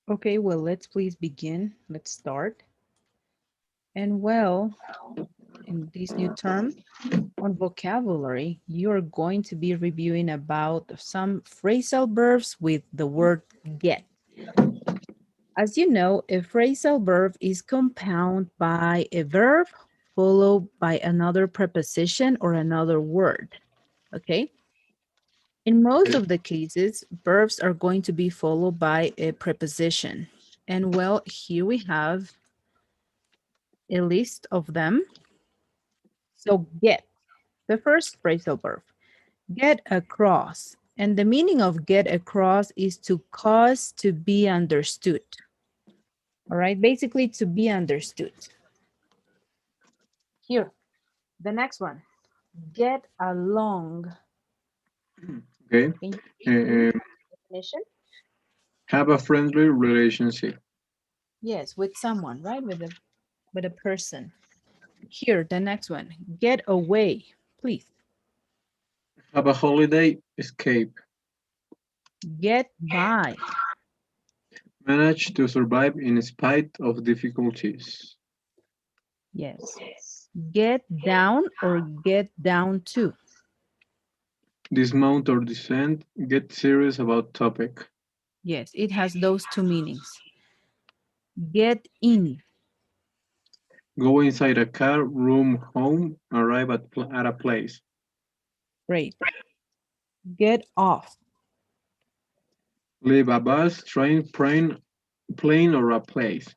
Okay, well, let's please begin. Let's start. And well, in this new term on vocabulary, you're going to be reviewing about some phrasal verbs with the word get. As you know, a phrasal verb is compounded by a verb followed by another preposition or another word. Okay? In most of the cases, verbs are going to be followed by a preposition. And well, here we have a list of them. So get, the first phrasal verb, get across. And the meaning of get across is to cause to be understood. All right, basically to be understood. Here, the next one, get along. Okay. Can you read, please, Um, definition? have a friendly relationship. Yes, with someone, right? With a person. Here, the next one, get away, please. Have a holiday escape. Get by. Manage to survive in spite of difficulties. Yes. Get down or get down to. Dismount or descend. Get serious about topic. Yes, it has those two meanings. Get in. Go inside a car, room, home, arrive at a place. Great. Get off. Leave a bus, train, plane or a place.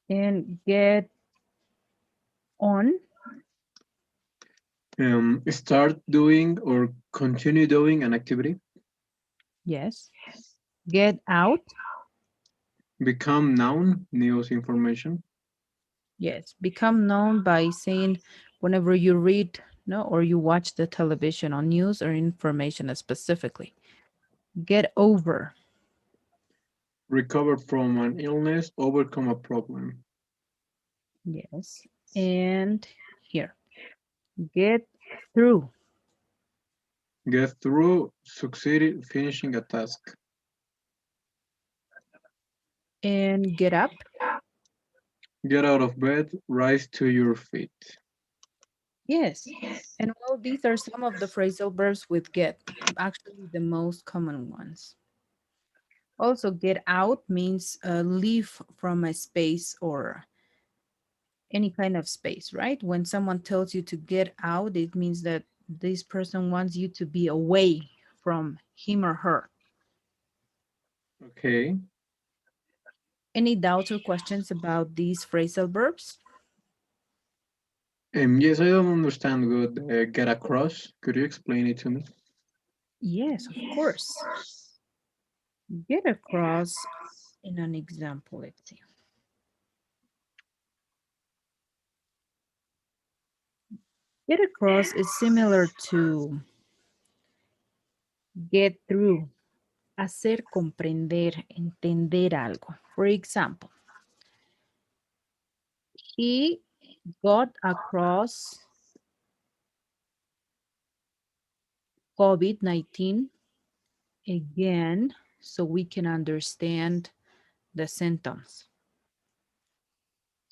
And get on. Start doing or continue doing an activity. Yes. Get out. Become noun, news information. Yes. Become known by saying whenever you read, no, or you watch the television on news or information specifically. Get over. Recover from an illness, overcome a problem. Yes. And here. Get through. Get through, succeed, finishing a task. And get up. Get out of bed, rise to your feet. Yes. And well, these are some of the phrasal verbs with get, actually the most common ones. Also, get out means leave from a space or any kind of space, right? When someone tells you to get out, it means that this person wants you to be away from him or her. Okay. Any doubts or questions about these phrasal verbs? Yes, I don't understand good. Get across. Could you explain it to me? Yes, of course. Get across in an example, let's see. Get across is similar to get through, hacer comprender, entender algo. For example, he got across COVID-19 again so we can understand the symptoms.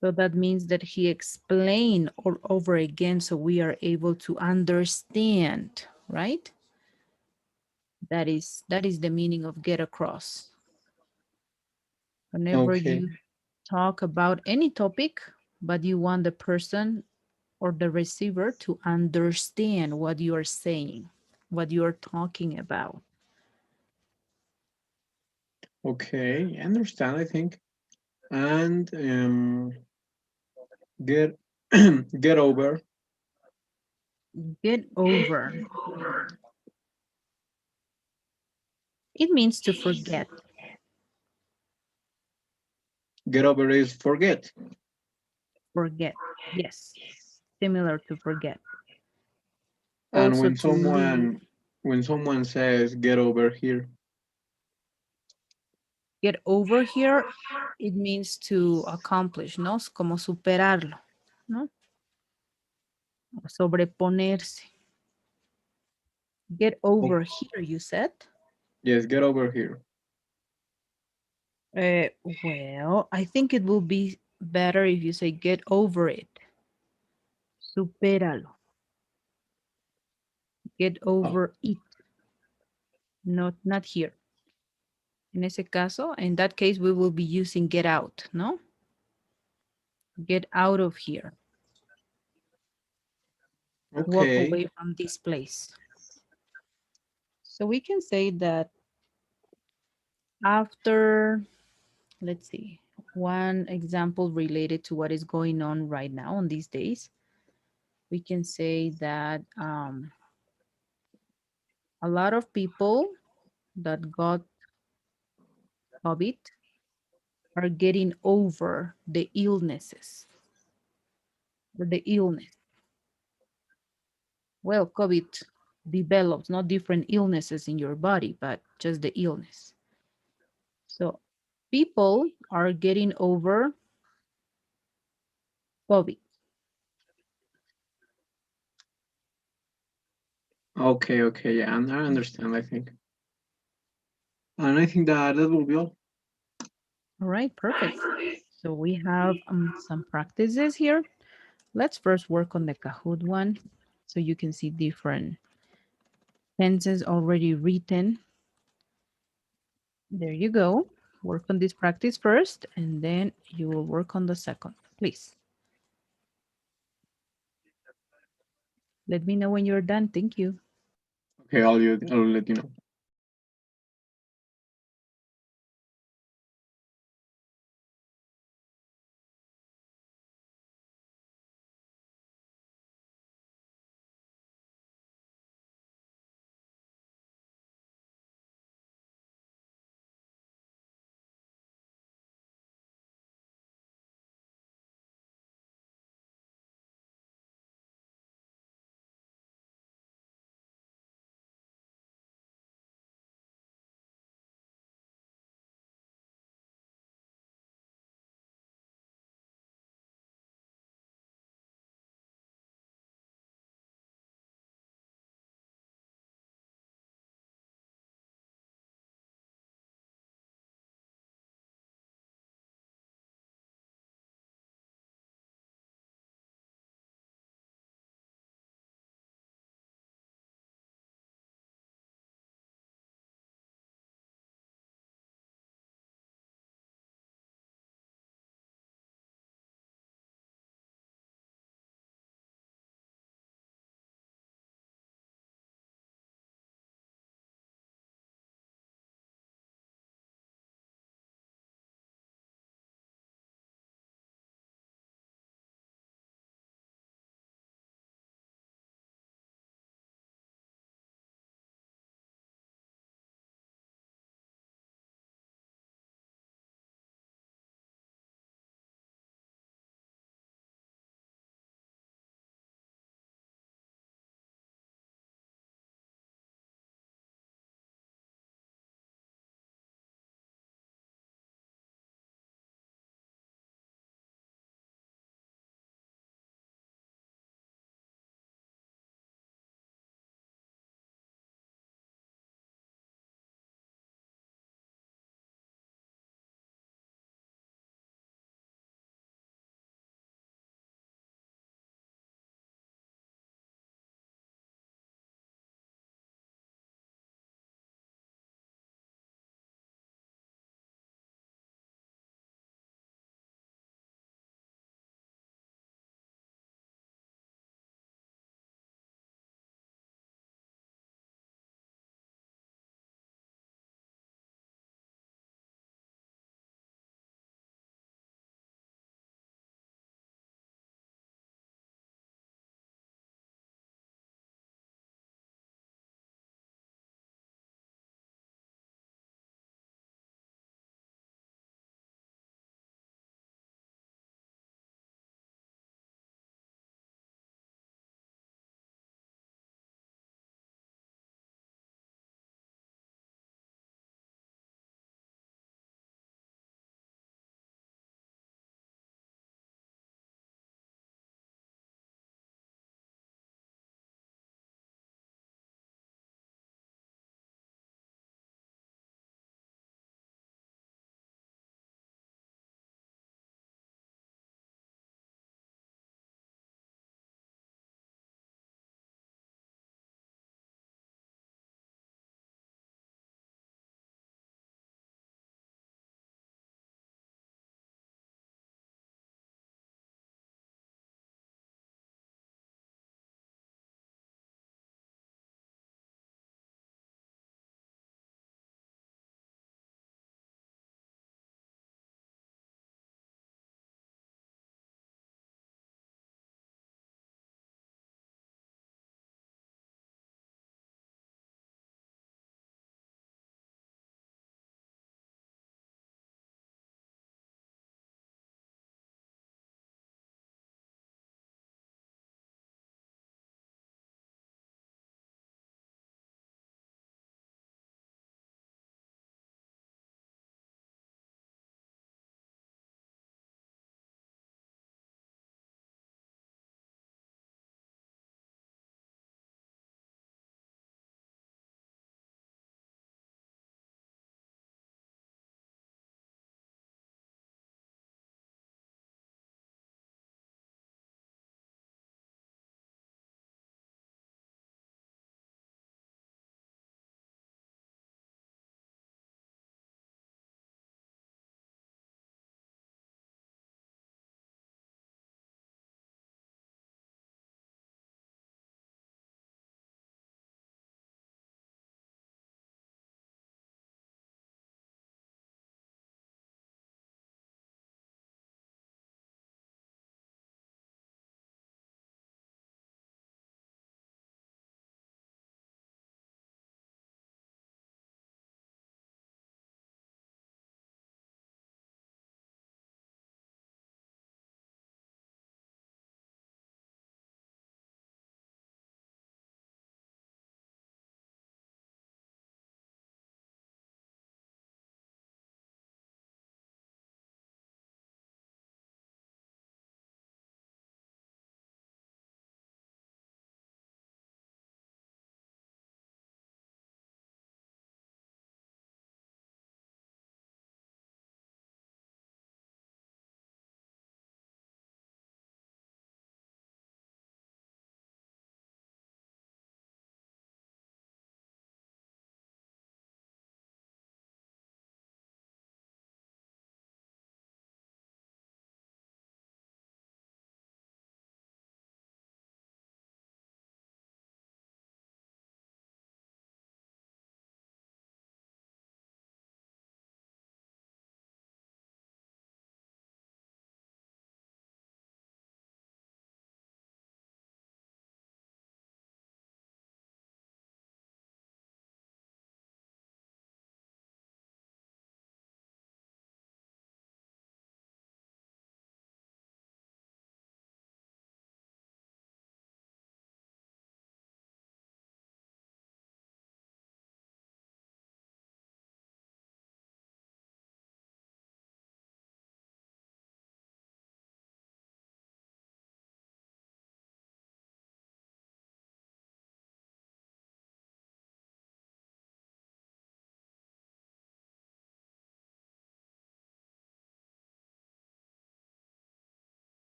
So that means that he explained all over again so we are able to understand, right? That is the meaning of get across. Whenever Okay. you talk about any topic, but you want the person or the receiver to understand what you are saying, what you are talking about. Okay. I understand, I think. And get get over. Get over. It means to forget. Get over is forget. Forget. Yes. Similar to forget. And Also to leave. when someone says get over here, Get over here, it means to accomplish, ¿no? Es como superarlo, ¿no? Sobreponerse. Get o- over here, you said? Yes, get over here. Well, I think it will be better if you say get over it. Supéralo. Get Oh, over it. Not here. En ese caso, in that case, we will be using get out, no? Get out of here. Walk okay. away from this place. So we can say that after, let's see, one example related to what is going on right now on these days, we can say that a lot of people that got COVID are getting over the illnesses or the illness. Well, COVID develops not different illnesses in your body, but just the illness. So people are getting over COVID. Okay, okay, yeah, and I understand, I think. And I think that that will be all. All right, perfect. So we have some practices here. Let's first work on the Kahoot one so you can see different tenses already written. There you go. Work on this practice first, and then you will work on the second, please. Let me know when you're done. Thank you. Okay, I'll let you know.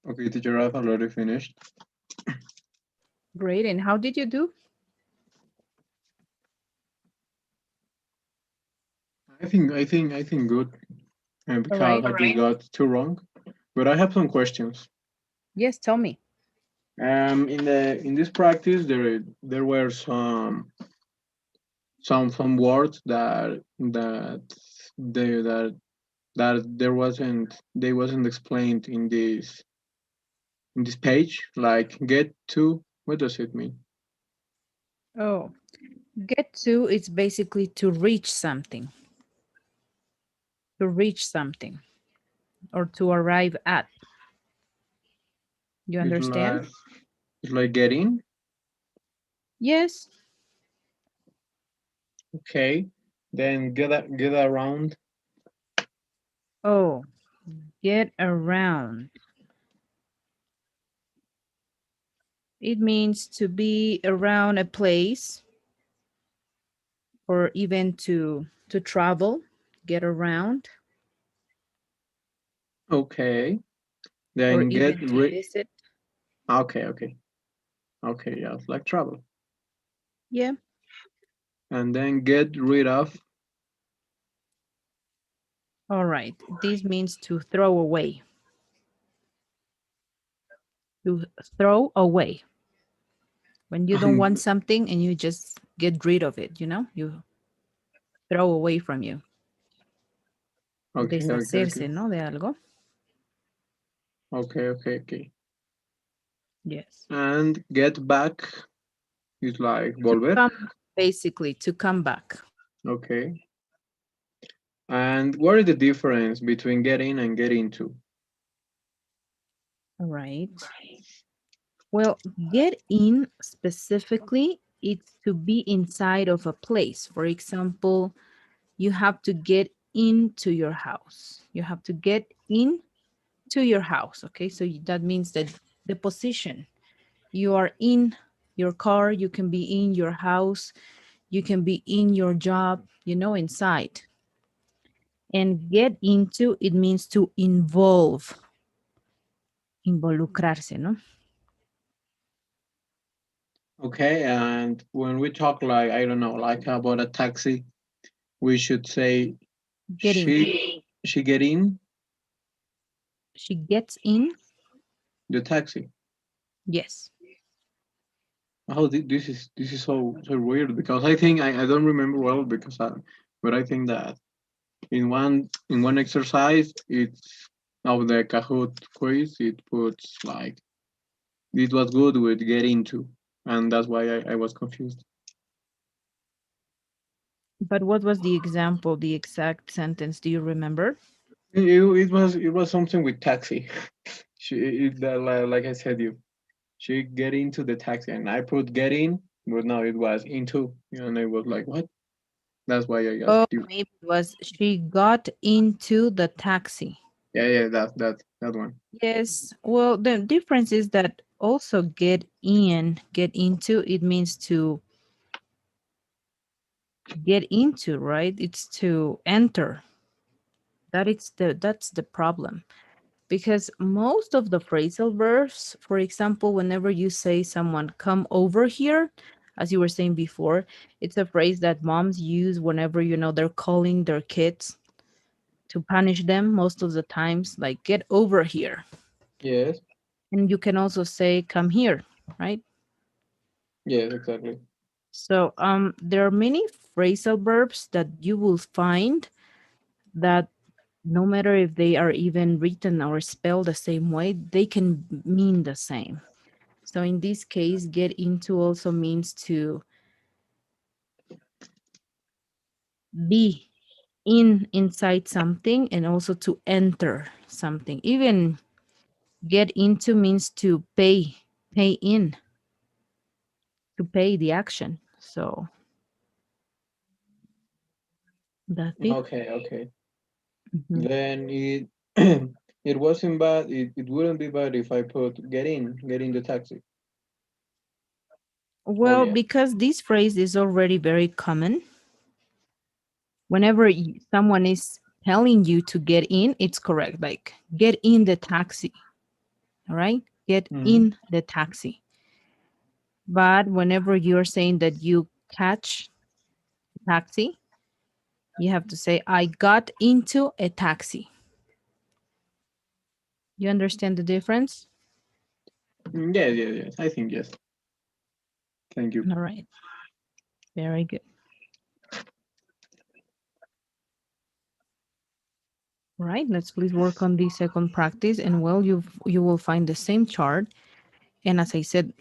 Okay, teacher, I've already finished. Great. And how did you do? I think good. All Because right. I just got two wrong. But I have some questions. Yes, tell me. In this practice, there were some words they that there wasn't they wasn't explained in this page. Like get to, what does it mean? Oh, get to is basically to reach something, to reach something or to arrive at. You It's understand? like it's like get in. Yes. Okay, then get around. Oh, get around. It means to be around a place or even to travel, get around, Okay, or then even to visit. okay, yeah, it's like travel. Yeah. And then get rid of. All right. This means to throw away. To throw away. When you don't want something and you just get rid of it, you throw away from you. Okay, okay, okay, Deshacerse, ¿no? De algo. okay. Yes. And get back is like To volver. come, basically, to come back. Okay. And what is the difference between get in and get into? All right. Well, get in specifically, it's to be inside of a place. For example, you have to get into your house. You have to get in to your house. Okay. So that means that the position you are in your car, you can be in your house, you can be in your job, inside. And get into, it means to involve, involucrarse, ¿no? Okay, and when we talk like I don't know, like about a taxi, we should say Getting. she get in She gets in. the taxi. Yes. Oh, this is so weird because I don't remember well because but I think that in one exercise it's of the Kahoot quiz it puts like it was good with get into, and that's why I was confused. But what was the example, the exact sentence? Do you remember? It was something with taxi. Like I said, she get into the taxi, and I put get in, but no, it was into, and I was like, what? That's why I Oh, asked you. maybe it was she got into the taxi. Yeah, that one. Yes. Well, the difference is that also get into, it means to get into, right? It's to enter. That's the problem. Because most of the phrasal verbs, for example, whenever you say someone come over here, as you were saying before, it's a phrase that moms use whenever they're calling their kids to punish them most of the times, like get over here. Yes, And you can also say come here, right? yes, exactly. So there are many phrasal verbs that you will find that no matter if they are even written or spelled the same way, they can mean the same. So in this case, get into also means to be inside something and also to enter something. Even get into means to pay in, to pay the action. So that's it. Okay. Mhm. Then it wasn't bad. It wouldn't be bad if I put get in the taxi. Oh Well, yeah. because this phrase is already very common, whenever someone is telling you to get in, it's correct. Like, get in the taxi. all right? Get Mhm. in the taxi. But whenever you're saying that you catch a taxi, you have to say, I got into a taxi. You understand the difference? Yes, yes, yes. I think yes. Thank you. All right. Very good. Right. Let's please work on the second practice. And well, you will find the same chart. And as I said,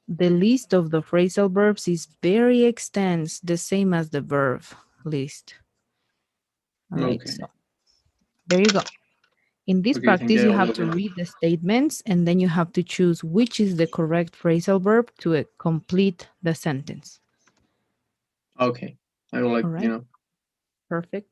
the list of the phrasal verbs is very extensive, the same as the verb list. All right. Okay. So there you go. In this Okay. Thank practice, you. you I have will to do. read the statements and then you have to choose which is the correct phrasal verb to complete the sentence. Okay. I will let All you right. know. Perfect.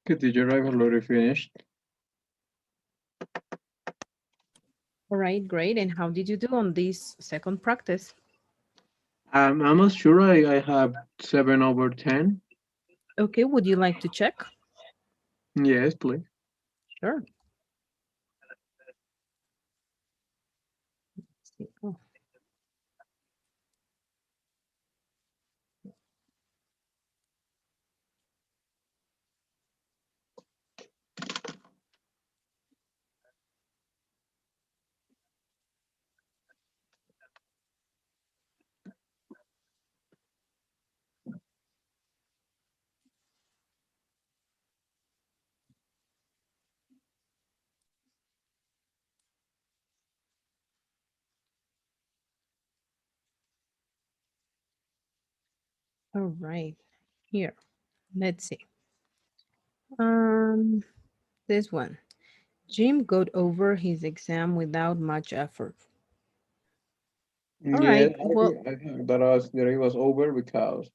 Okay, did your drive already finished? All right, great. And how did you do on this second practice? I'm not sure. I have 7/10. Okay, would you like to check? Yes, please. Sure. Let's see. Oh, all right. Here, let's see. Um, this one. Jim got over his exam without much effort. All right. Yes, Well, I think that it was over because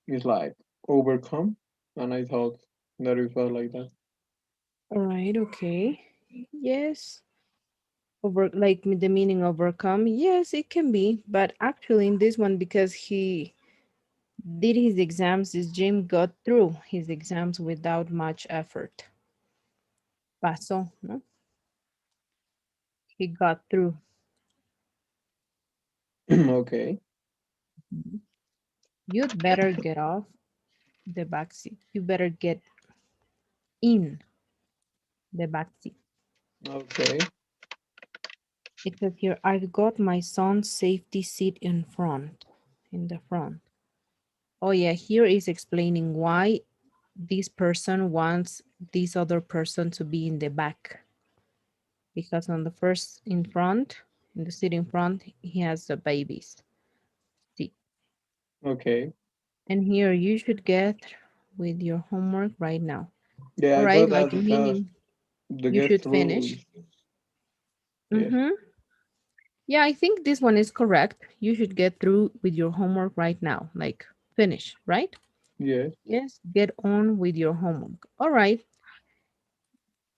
it's like overcome, and I thought that it was like that. all right. Okay. Yes. Over, like the meaning overcome. Yes, it can be. But actually, in this one, because he did his exams, this Jim got through his exams without much effort. Pasó, ¿no? He got through. Okay. Mhm. You'd better get off the back seat. You better get in the back seat. Okay. It says here, I've got my son's safety seat in the front. Oh yeah, here is explaining why this person wants this other person to be in the back. Because on the first in front, in the seat in front, he has the babies seat. Okay. And here you should get with your homework right now. Yeah, All I right, thought that like because meaning the you get should through. finish. Yes. Mm-hmm. Yeah, I think this one is correct. You should get through with your homework right now, like finish, right? Yes. Yes, get on with your homework. All right.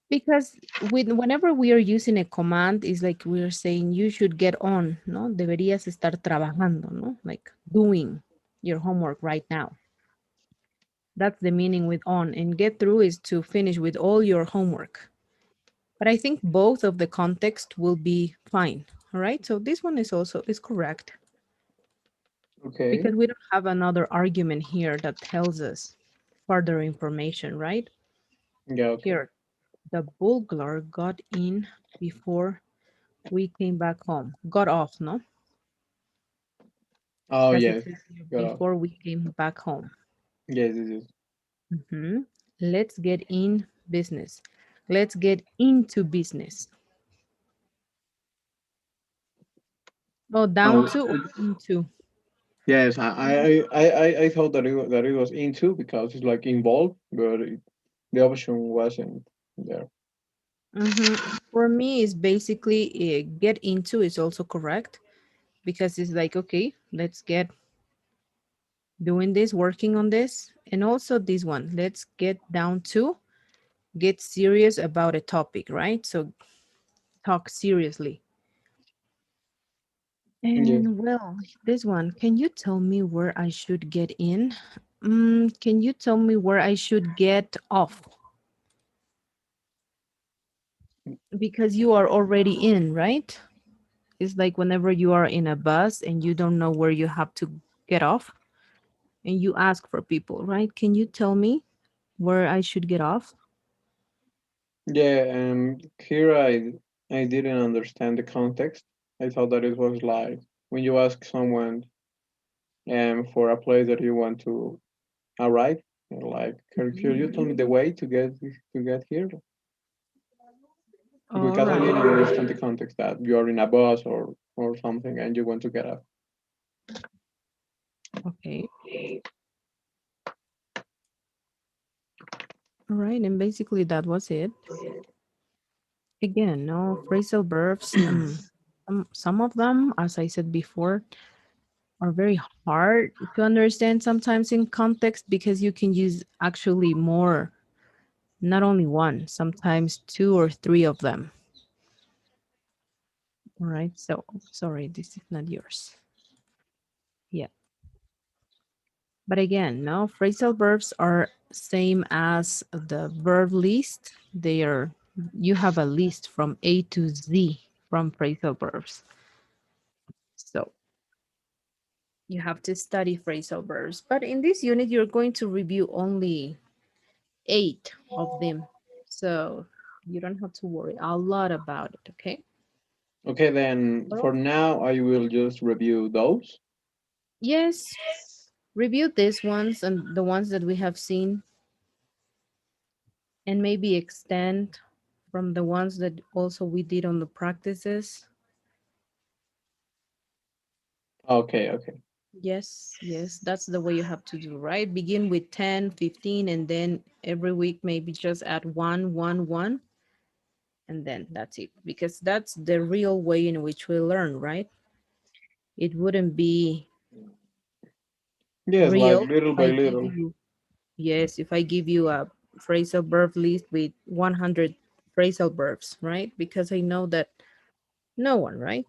Because whenever we are using a command, it's like we're saying you should get on, ¿no? Deberías estar trabajando, ¿no? Like doing your homework right now. That's the meaning with on. And get through is to finish with all your homework. But I think both of the context will be fine. All right. So this one is also is correct Okay. because we don't have another argument here that tells us further information, right? Yeah. Okay. Here, the burglar got in before we came back home. Got off, no? Oh Because it yes. says here, Got off. before we came back home. Yes, it is. Mhm. Let's get in business. Let's get into business. Oh, down Oh, to or into? yes. I thought that that it was into because it's like involved, but the option wasn't there. For me, it's basically get into is also correct because it's like, okay, let's get doing this, working on this. And also this one, let's get down to get serious about a topic, right? So talk seriously. Yes. And well, this one, can you tell me where I should get in? Can you tell me where I should get off? Because you are already in, right? It's like whenever you are in a bus and you don't know where you have to get off and you ask for people, right? Can you tell me where I should get off? Yeah. Here I didn't understand the context. I thought that it was like when you ask someone for a place that you want to arrive, like, could you tell me the way to get here? All Because I right. didn't understand the context that you're in a bus or something and you want to get up. Okay. All right. And basically that was it. Again, no phrasal verbs. Some of them, as I said before, are very hard to understand sometimes in context because you can use actually more. Not only one, sometimes two or three of them. All right. So sorry, this is not yours. Yeah. But again, no, phrasal verbs are same as the verb list. They are, you have a list from A to Z from phrasal verbs. So you have to study phrasal verbs. But in this unit, you're going to review only 8 of them. So you don't have to worry a lot about it, okay? Okay, then for Well, now, I will just review those. yes, review these ones and the ones that we have seen and maybe extend from the ones that also we did on the practices. Okay, okay. Yes, yes, that's the way you have to do, right? Begin with 10, 15, and then every week maybe just add one, one, one, and then that's it. Because that's the real way in which we learn, right? It wouldn't be Yes, like real little if by I give little. you, yes, if I give you a phrasal verb list with 100 phrasal verbs, right? Because I know that no one, right?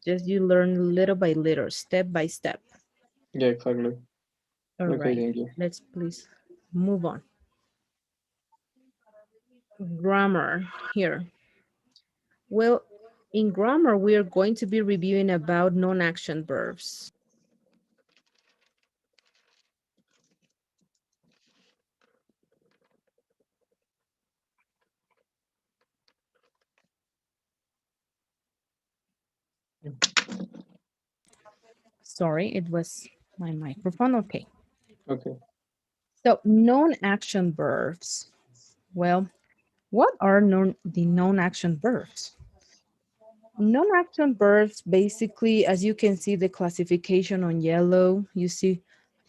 Just you learn little by little, step by step. Yeah, exactly. All Okay, right, thank you. let's please move on. Grammar here. Well, in grammar, we are going to be reviewing about non-action verbs. Sorry, it was my microphone. Okay. Okay. So non-action verbs. Well, what are the non-action verbs? Non-action verbs, basically, as you can see the classification on yellow, you see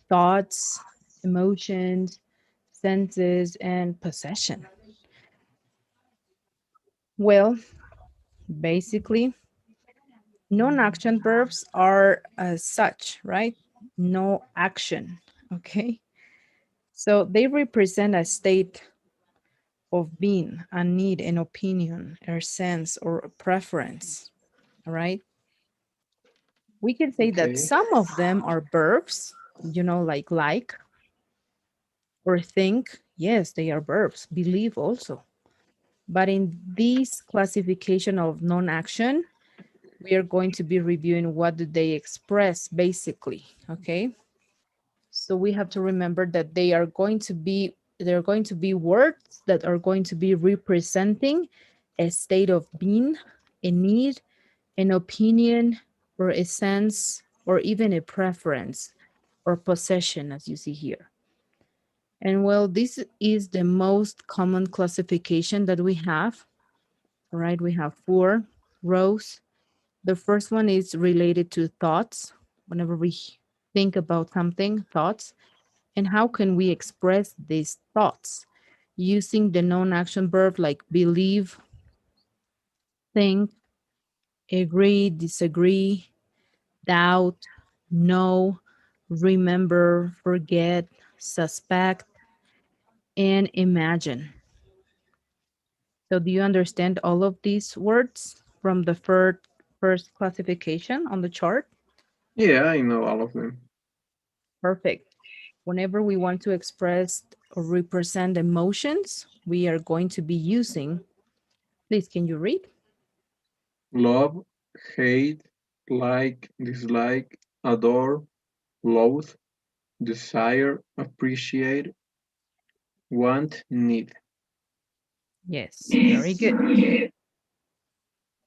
thoughts, emotions, senses, and possession. Well, basically, non-action verbs are as such, right? No action, okay? So they represent a state of being, a need, an opinion, a sense, or a preference, all right? We can say that Okay. some of them are verbs, like or think. Yes, they are verbs. Believe also. But in this classification of non-action, we are going to be reviewing what do they express basically, okay? So we have to remember that there are going to be words that are going to be representing a state of being, a need, an opinion, or a sense, or even a preference or possession, as you see here. And well, this is the most common classification that we have, right? We have 4 rows. The first one is related to thoughts. Whenever we think about something, thoughts. And how can we express these thoughts? Using the non-action verb like believe, think, agree, disagree, doubt, know, remember, forget, suspect, and imagine. So do you understand all of these words from the first classification on the chart? Yeah, I know all of them. Perfect. Whenever we want to express or represent emotions, we are going to be using, please, can you read? Love, hate, like, dislike, adore, loathe, desire, appreciate, want, need. Yes, very good.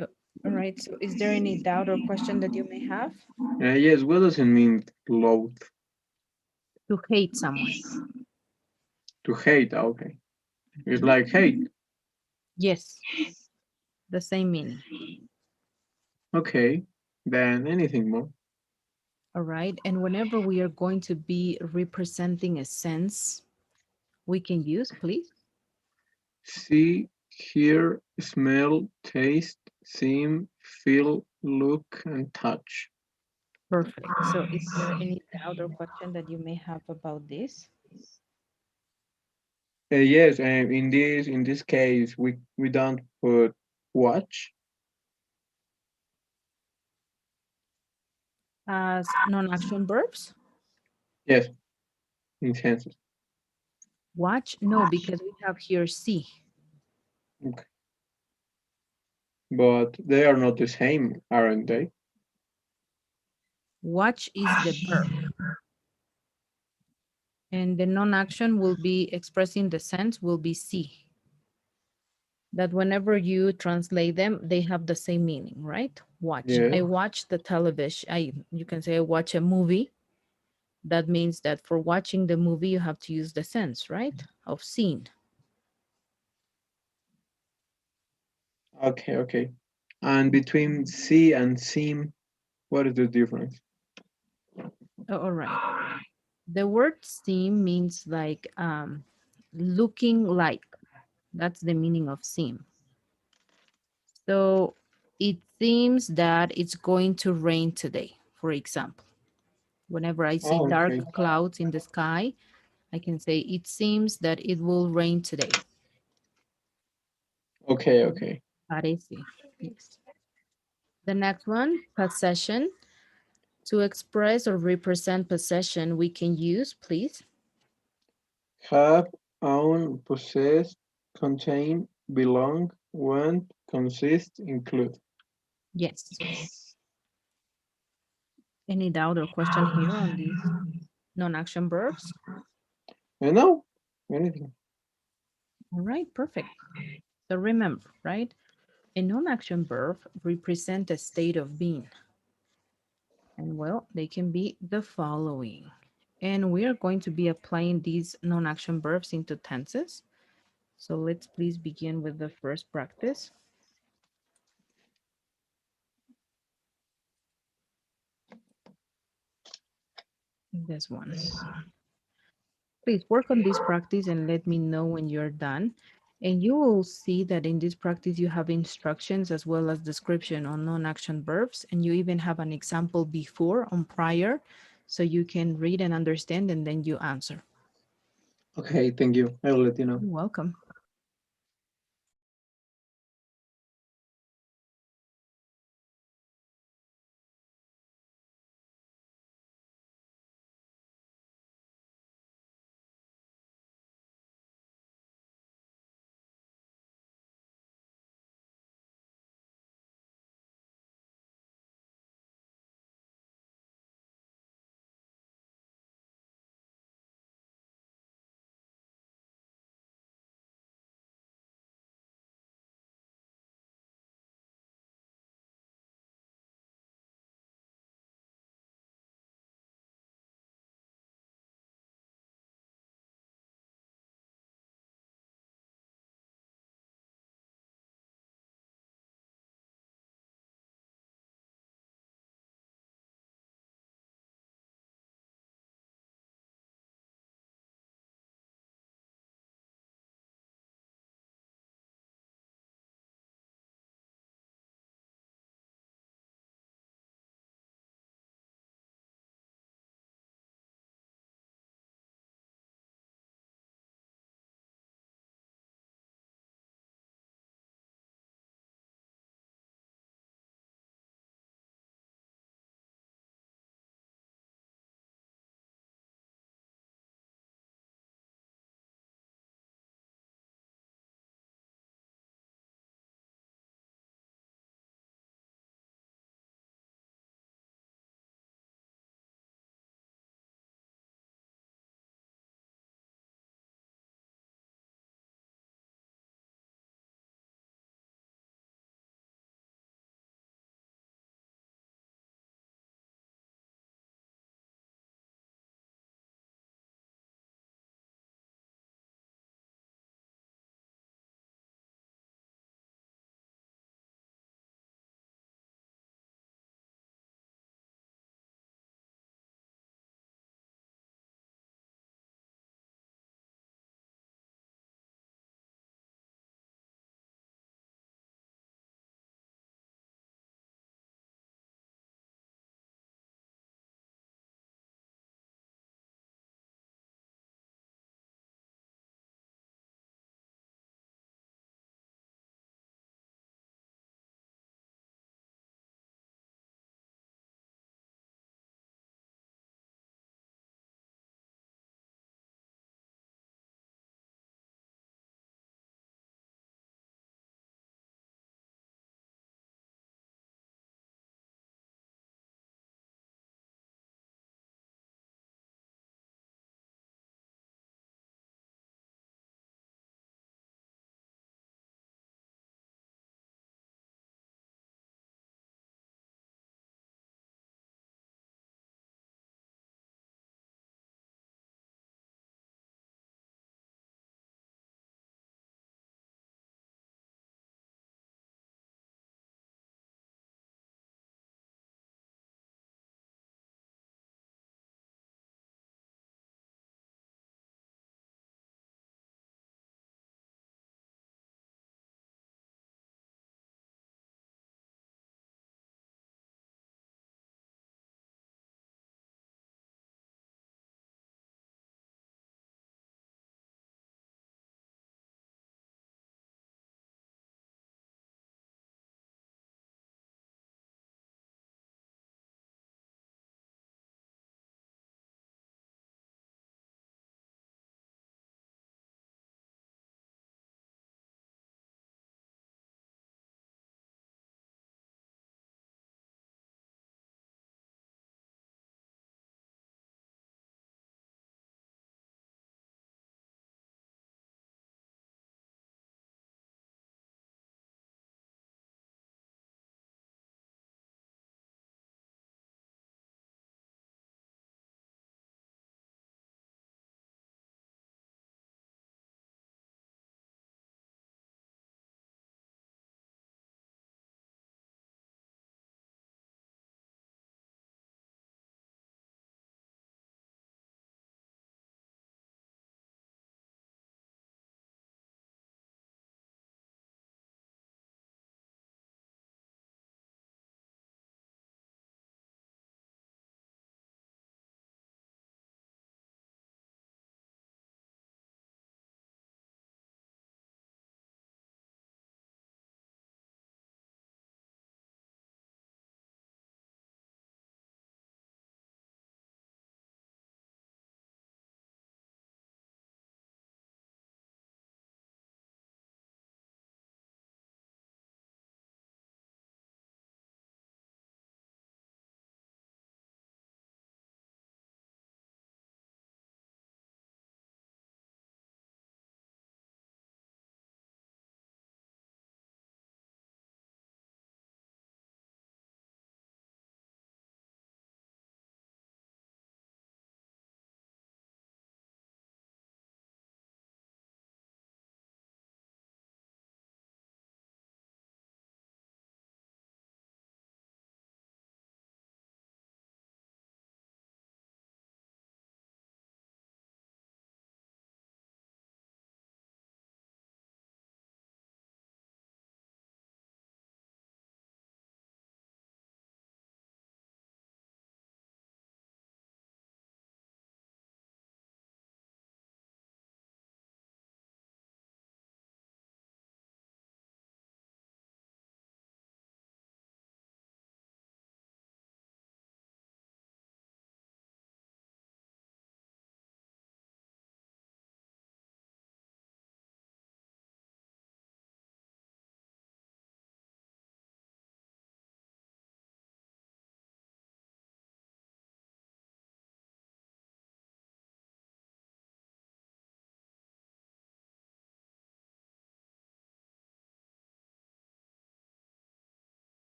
Uh, All right, so is there any doubt or question that you may have? Yes, what does it mean, loathe? To hate someone. To hate, okay. It's Mhm. like hate. Yes, the same meaning. Okay, then anything more. All right, and whenever we are going to be representing a sense, we can use, please. See, hear, smell, taste, seem, feel, look, and touch. Perfect. So is there any doubt or question that you may have about this? Yes, in this case, we don't put watch. As non-action verbs? Yes, in senses. Watch? No, because we have here see. Okay. But they are not the same, aren't they? Watch is the verb. And the non-action will be expressing the sense will be see. That whenever you translate them, they have the same meaning, right? Watch. Yes. I watch the television. You can say I watch a movie. That means that for watching the movie, you have to use the sense, right? Of seeing. Okay, okay. And between see and seem, what is the difference? All right. The word seem means like looking like. That's the meaning of seem. So it seems that it's going to rain today, for example. Whenever I see Oh, okay. dark clouds in the sky, I can say it seems that it will rain today. Okay, okay. Parece. Yes. The next one, possession. To express or represent possession, we can use, please. Have, own, possess, contain, belong, want, consist, include. Yes. Any doubt or question here on these non-action verbs? No, anything. All right, perfect. So remember, right? A non-action verb represent a state of being. And well, they can be the following. And we are going to be applying these non-action verbs into tenses. So let's please begin with the first practice. This one. Please work on this practice and let me know when you're done. And you will see that in this practice, you have instructions as well as description on non-action verbs. And you even have an example before on prior, so you can read and understand and then you answer. Okay, thank you. I will let you know. You're welcome.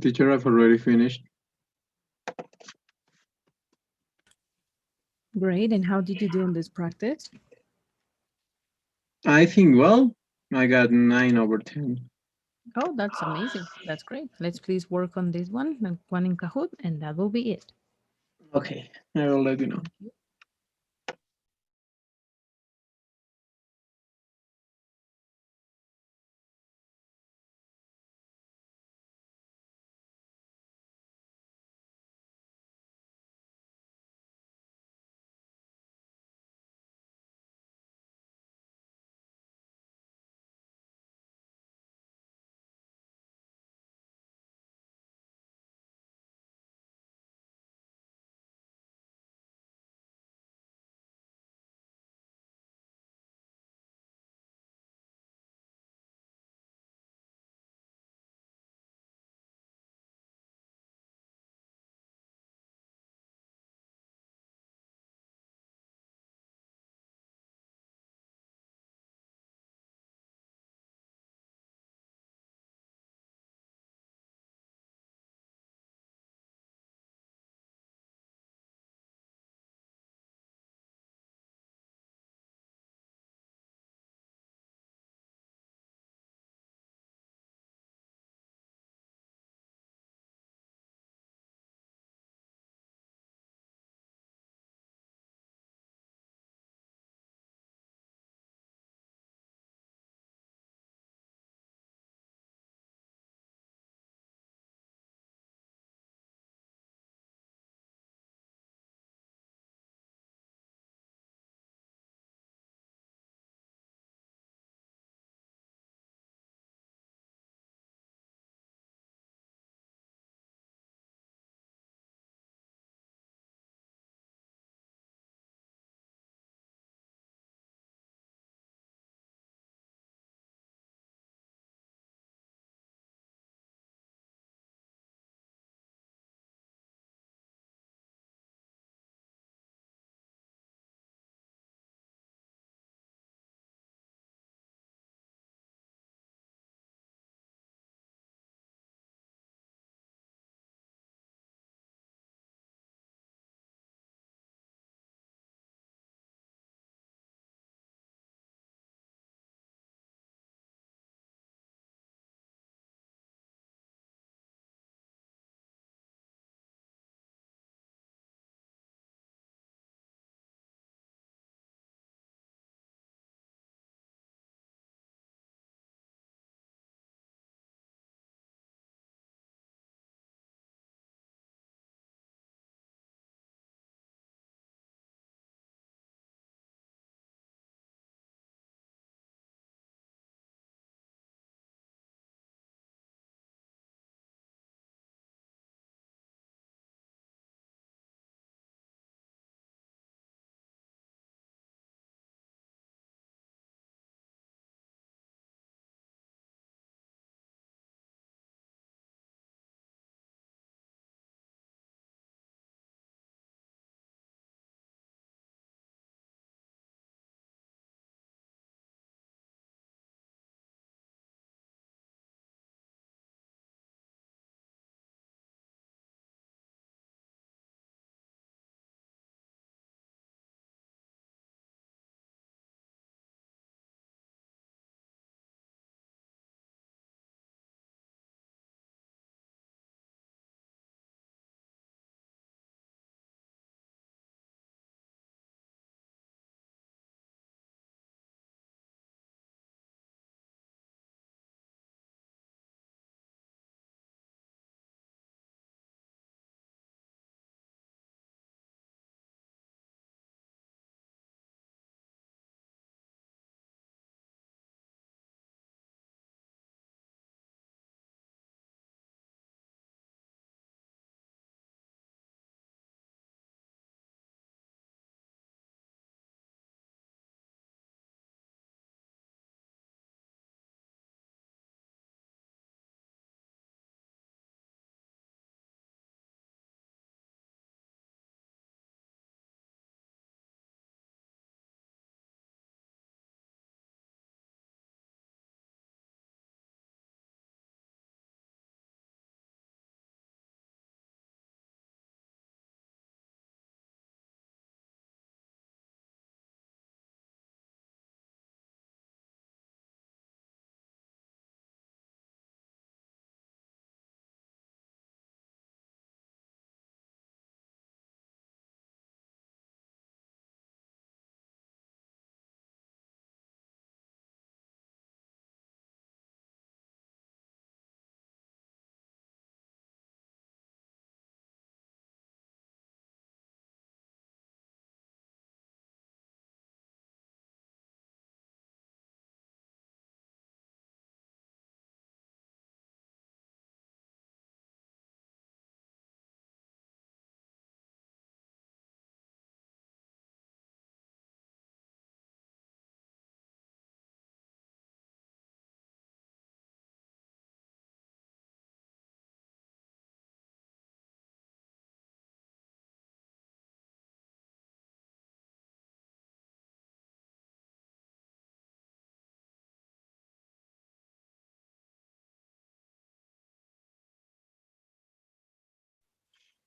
Teacher, I've already finished. Great. And how did you do in this practice? I think, well, I got 9/10. Oh, that's amazing. That's great. Let's please work on this one in Kahoot, and that will be it. Okay, I will let you know. Thank you.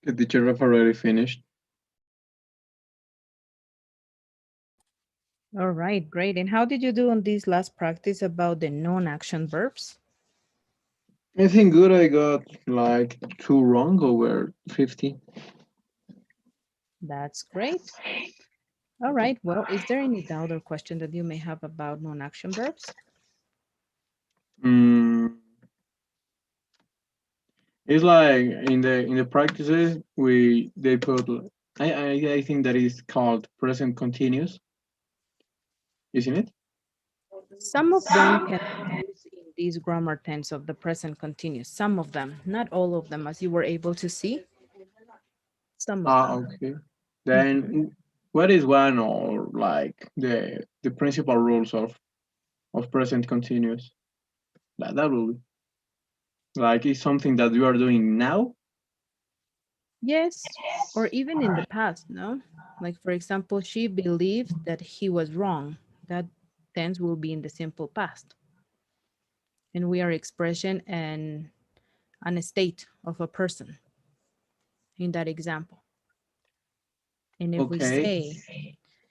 The teacher have already finished. All right, great. And how did you do on this last practice about the non-action verbs? I think good. I got like two wrong over 50. That's great. All right, well, is there any doubt or question that you may have about non-action verbs? Mm, it's like in the practices we they put. I think that is called present continuous, isn't it? Some of them can be used in this grammar tense of the present continuous. Some of them, not all of them, as you were able to see, some of Ah, them. okay. Mhm. Then what is one or like the principal rules of present continuous? That will be like it's something that you are doing now. Yes, or even in the past, no? Like, for example, she believed that he was wrong. That tense will be in the simple past. And we are expressing an state of a person in that example. And if we Okay. say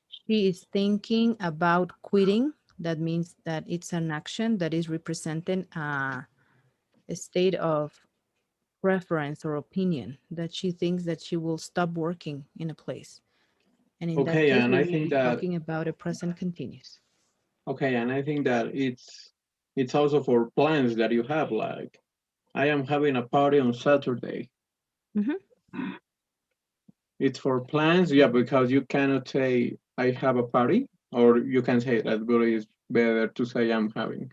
she is thinking about quitting, that means that it's an action that is representing a state of preference or opinion, that she thinks that she will stop working in a place. And in that Okay, case, and we I will think be that talking about a present continuous. okay, and I think that it's also for plans that you have. Like I am having a party on Saturday. Mhm. It's for plans, yeah, because you cannot say I have a party, or you can say that, but it's better to say I'm having.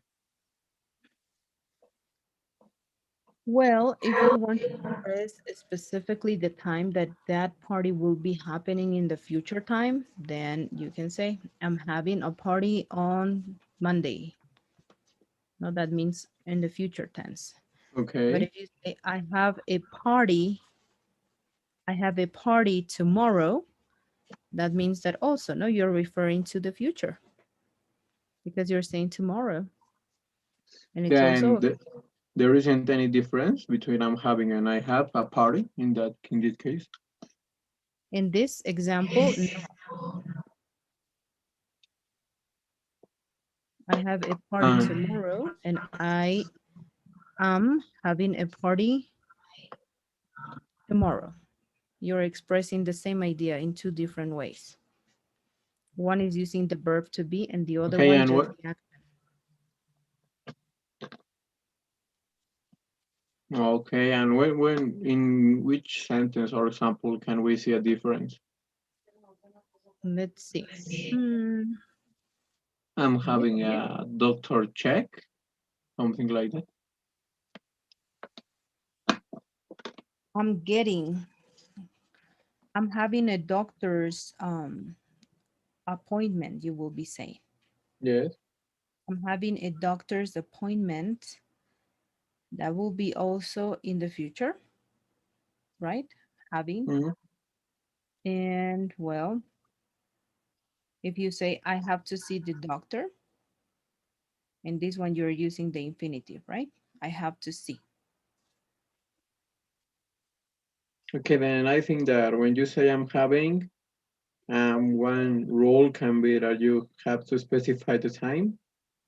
Well, if you want to express specifically the time that that party will be happening in the future time, then you can say, I'm having a party on Monday. No, that means in the future tense. But Okay. if you say, I have a party tomorrow, that means that also, no, you're referring to the future because you're saying tomorrow. And it's Then also, there isn't any difference between I'm having and I have a party in this case. in this example, I have a party Uh, tomorrow and I am having a party tomorrow. You're expressing the same idea in two different ways. One is using the verb to be and the other okay, one and just what? the action. Okay, and when in which sentence or example can we see a difference? Let's see. Hmm, I'm let having me, a doctor check, something like that. I'm getting, I'm having a doctor's appointment, you will be saying. Yes. I'm having a doctor's appointment. That will be also in the future, right? Having. Mhm. And well, if you say, I have to see the doctor, in this one, you're using the infinitive, right? I have to see. Okay, then I think that when you say I'm having, one rule can be that you have to specify the time,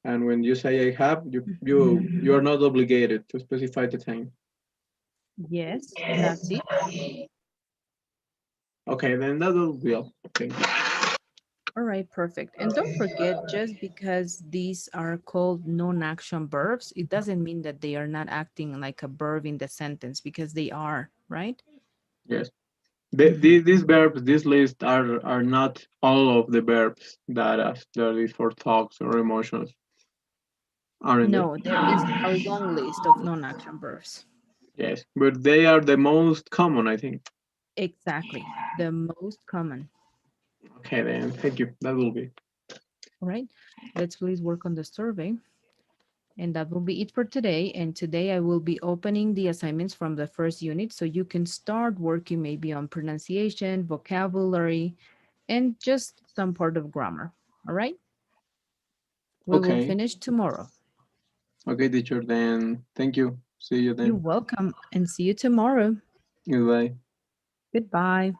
and when you say I have, you are not obligated to specify the time. Yes, that's it. Okay, then that will be all. Thank you. All right, perfect. And don't forget, just because these are called non-action verbs, it doesn't mean that they are not acting like a verb in the sentence because they are, right? Yes. Mhm. These verbs, this list are not all of the verbs that is for thoughts or emotions, aren't they? No, there is a long list of non-action verbs. Yes, but they are the most common, I think. Exactly, the most common. Okay, then thank you. That will be. All right, let's please work on the survey. And that will be it for today. And today I will be opening the assignments from the first unit so you can start working maybe on pronunciation, vocabulary, and just some part of grammar. All right, we will Okay. finish tomorrow. Okay, teacher. Then thank you. See you You're then. welcome and see you tomorrow. Goodbye. Goodbye.